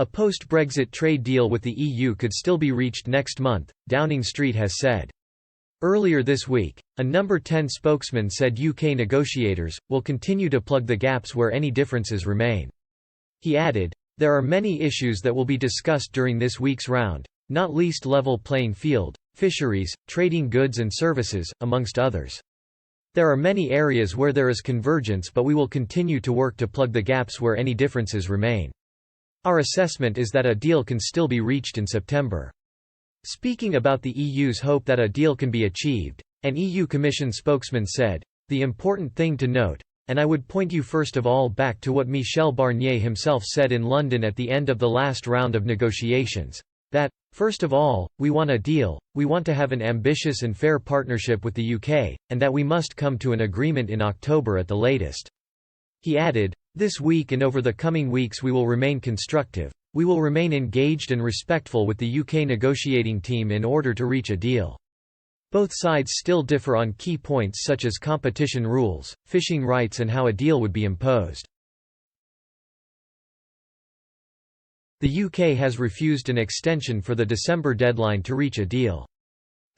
A post-Brexit trade deal with the EU could still be reached next month, Downing Street has said. Earlier this week, a Number 10 spokesman said UK negotiators will continue to plug the gaps where any differences remain. He added, "There are many issues that will be discussed during this week's round, not least level playing field, fisheries, trading goods and services, amongst others. There are many areas where there is convergence, but we will continue to work to plug the gaps where any differences remain. Our assessment is that a deal can still be reached in September." Speaking about the EU's hope that a deal can be achieved, an EU Commission spokesman said, "The important thing to note, and I would point you first of all back to what Michel Barnier himself said in London at the end of the last round of negotiations, that, first of all, we want a deal, we want to have an ambitious and fair partnership with the UK, and that we must come to an agreement in October at the latest." He added, "This week and over the coming weeks we will remain constructive. We will remain engaged and respectful with the UK negotiating team in order to reach a deal. Both sides still differ on key points such as competition rules, fishing rights and how a deal would be imposed." The UK has refused an extension for the December deadline to reach a deal.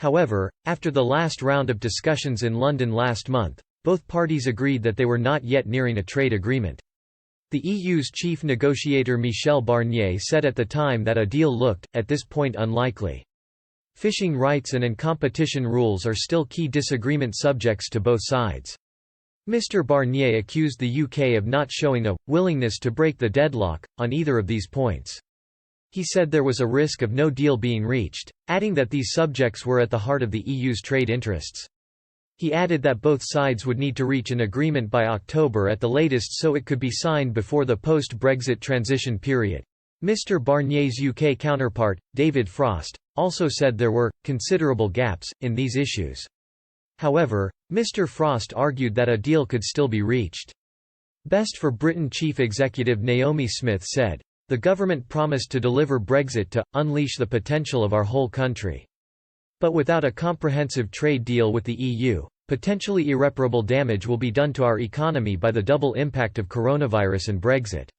However, after the last round of discussions in London last month, both parties agreed that they were not yet nearing a trade agreement. The EU's chief negotiator Michel Barnier said at the time that a deal looked, at this point, unlikely. Fishing rights and competition rules are still key disagreement subjects to both sides. Mr. Barnier accused the UK of not showing a willingness to break the deadlock on either of these points. He said there was a risk of no deal being reached, adding that these subjects were at the heart of the EU's trade interests. He added that both sides would need to reach an agreement by October at the latest so it could be signed before the post-Brexit transition period. Mr. Barnier's UK counterpart, David Frost, also said there were considerable gaps in these issues. However, Mr. Frost argued that a deal could still be reached. Best for Britain Chief Executive Naomi Smith said, "The government promised to deliver Brexit to unleash the potential of our whole country. But without a comprehensive trade deal with the EU, potentially irreparable damage will be done to our economy by the double impact of coronavirus and Brexit."